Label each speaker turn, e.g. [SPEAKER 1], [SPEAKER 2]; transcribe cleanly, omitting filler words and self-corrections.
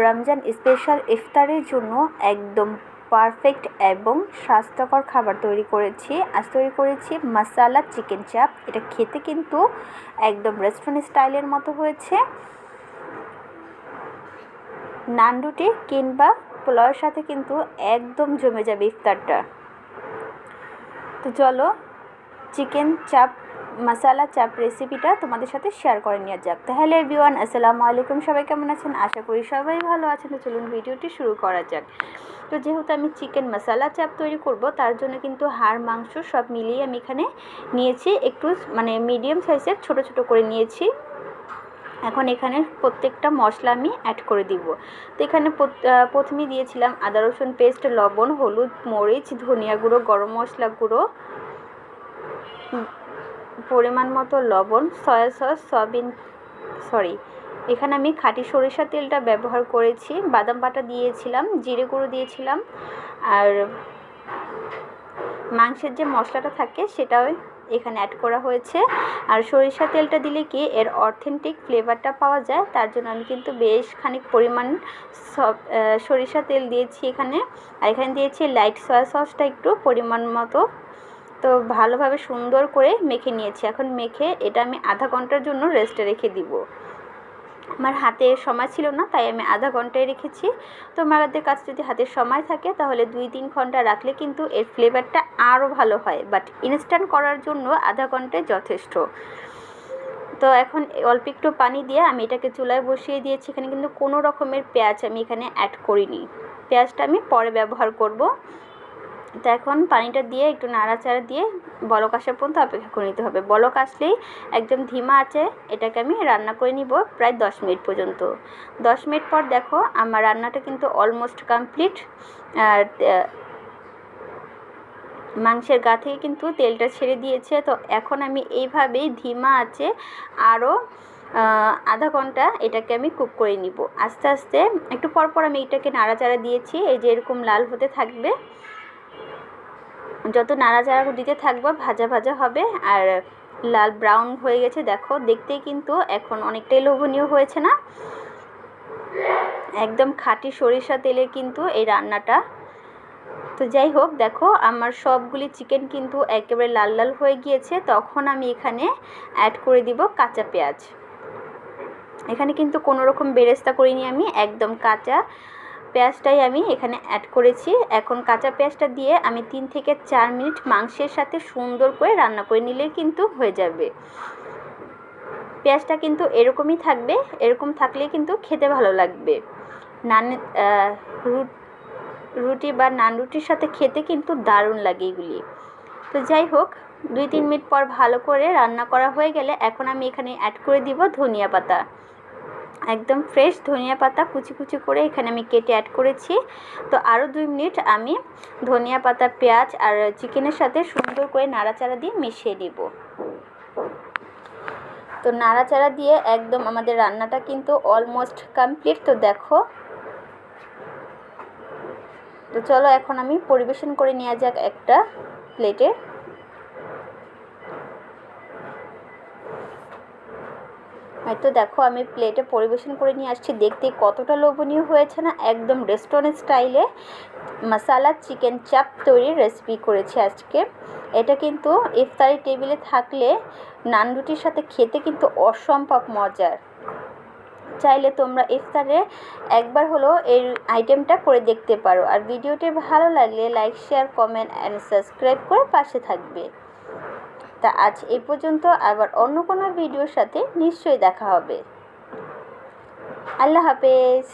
[SPEAKER 1] Ramzan special ইফতারের জন্য একদম পারফেক্ট এবং স্বাস্থ্যকর খাবার তৈরি করেছি। আজ তৈরি করেছি মশালা চিকেন চাপ। এটা খেতে কিন্তু একদম রেস্টুরেন্ট স্টাইলের মতো হয়েছে। নান রুটি কিংবা পোলাওয়ের সাথে কিন্তু একদম জমে যাবে ইফতারটা। তো চলো চিকেন চাপ মশালা চাপ রেসিপিটা তোমাদের সাথে শেয়ার করে নেওয়া যাক। তাহলে এভরিওয়ান, আসসালামু আলাইকুম। সবাই কেমন আছেন? আশা করি সবাই ভালো আছেন। তো চলুন ভিডিওটি শুরু করা যাক। তো যেহেতু আমি চিকেন মশালা চাপ তৈরি করব, তার জন্য কিন্তু হাড় মাংস সব মিলিয়ে আমি এখানে নিয়েছি। একটু মিডিয়াম সাইজের ছোট ছোট করে নিয়েছি। এখন এখানে প্রত্যেকটা মশলা আমি অ্যাড করে দিব। তো এখানে প্রথমে দিয়েছিলাম আদা রসুন পেস্ট, লবণ, হলুদ, মরিচ, ধনিয়া গুঁড়ো, গরম মশলা গুঁড়ো, পরিমাণ মতো লবণ, সয়া সস, এখানে আমি খাঁটি সরিষা তেলটা ব্যবহার করেছি। বাদাম বাটা দিয়েছিলাম, জিরে গুঁড়ো দিয়েছিলাম, আর মাংসের যে মশলাটা থাকে সেটাও এখানে অ্যাড করা হয়েছে। আর সরিষা তেলটা দিলে কি এর অথেন্টিক ফ্লেভারটা পাওয়া যায়, তার জন্য আমি কিন্তু বেশ খানিক পরিমাণ সরিষা তেল দিয়েছি এখানে। আর এখানে দিয়েছি লাইট সয়া সসটা একটু পরিমাণ মতো। তো ভালোভাবে সুন্দর করে মেখে নিয়েছি। এখন মেখে এটা আমি আধা ঘন্টার জন্য রেস্টে রেখে দিব। আমার হাতে সময় ছিল না, তাই আমি আধা ঘন্টায় রেখেছি। তো আমাদের কাছে যদি হাতে সময় থাকে তাহলে 2-3 ঘন্টা রাখলে কিন্তু এর ফ্লেভারটা আরও ভালো হয়, বাট ইনস্ট্যান্ট করার জন্য আধা ঘন্টায় যথেষ্ট। তো এখন অল্প একটু পানি দিয়ে আমি এটাকে চুলায় বসিয়ে দিয়েছি। এখানে কিন্তু কোনো রকমের পেঁয়াজ আমি এখানে অ্যাড করিনি, পেঁয়াজটা আমি পরে ব্যবহার করব। তো এখন পানিটা দিয়ে একটু নাড়াচাড়া দিয়ে বলক আসা পর্যন্ত অপেক্ষা করে নিতে হবে। বলক আসলেই একদম ধিমা আছে এটাকে আমি রান্না করে নিব প্রায় 10 মিনিট পর্যন্ত। 10 মিনিট পর দেখো আমার রান্নাটা কিন্তু অলমোস্ট কমপ্লিট। আর মাংসের গা থেকে কিন্তু তেলটা ছেড়ে দিয়েছে। তো এখন আমি এইভাবেই ধিমা আছে আরও আধা ঘন্টা এটাকে আমি কুক করে নিব। আস্তে আস্তে একটু পরপর আমি এটাকে নাড়াচাড়া দিয়েছি। এই যে এরকম লাল হতে থাকবে, যত নাড়াচাড়া দিতে থাকবো ভাজা ভাজা হবে। আর লাল ব্রাউন হয়ে গেছে, দেখো দেখতেই কিন্তু এখন অনেকটাই লোভনীয় হয়েছে না? একদম খাঁটি সরিষা তেলে কিন্তু এই রান্নাটা। তো যাই হোক, দেখো আমার সবগুলি চিকেন কিন্তু একেবারে লাল লাল হয়ে গিয়েছে। তখন আমি এখানে অ্যাড করে দিব কাঁচা পেঁয়াজ। এখানে কিন্তু কোনো রকম বেরেস্তা করিনি, আমি একদম কাঁচা পেঁয়াজটাই আমি এখানে অ্যাড করেছি। এখন কাঁচা পেঁয়াজটা দিয়ে আমি 3 থেকে 4 মিনিট মাংসের সাথে সুন্দর করে রান্না করে নিলে কিন্তু হয়ে যাবে। পেঁয়াজটা কিন্তু এরকমই থাকবে, এরকম থাকলে কিন্তু খেতে ভালো লাগবে। রুটি বা নান রুটির সাথে খেতে কিন্তু দারুণ লাগে এগুলি। তো যাই হোক, 2-3 মিনিট পর ভালো করে রান্না করা হয়ে গেলে এখন আমি এখানে অ্যাড করে দিব ধনিয়া পাতা। একদম ফ্রেশ ধনিয়া পাতা কুচি কুচি করে এখানে আমি কেটে অ্যাড করেছি। তো আরও 2 মিনিট আমি ধনিয়া পাতা, পেঁয়াজ আর চিকেনের সাথে সুন্দর করে নাড়াচাড়া দিয়ে মিশিয়ে দেব। তো নাড়াচাড়া দিয়ে একদম আমাদের রান্নাটা কিন্তু অলমোস্ট কমপ্লিট। তো দেখো, তো চলো এখন আমি পরিবেশন করে নেওয়া যাক একটা প্লেটে। তো দেখো আমি প্লেটে পরিবেশন করে নিয়ে আসছি। দেখতে কতটা লোভনীয় হয়েছে না? একদম রেস্টুরেন্ট স্টাইলে মশালা চিকেন চাপ তৈরির রেসিপি করেছি আজকে। এটা কিন্তু ইফতারি টেবিলে থাকলে নান রুটির সাথে খেতে কিন্তু অসম্ভব মজার। চাইলে তোমরা ইফতারে একবার হলো এই আইটেমটা করে দেখতে পারো। আর ভিডিওটি ভালো লাগলে like, share, comment and subscribe করে পাশে থাকবে। তা আজ এই পর্যন্ত, আবার অন্য কোনো ভিডিওর সাথে নিশ্চয়ই দেখা হবে। আল্লাহ হাফেজ।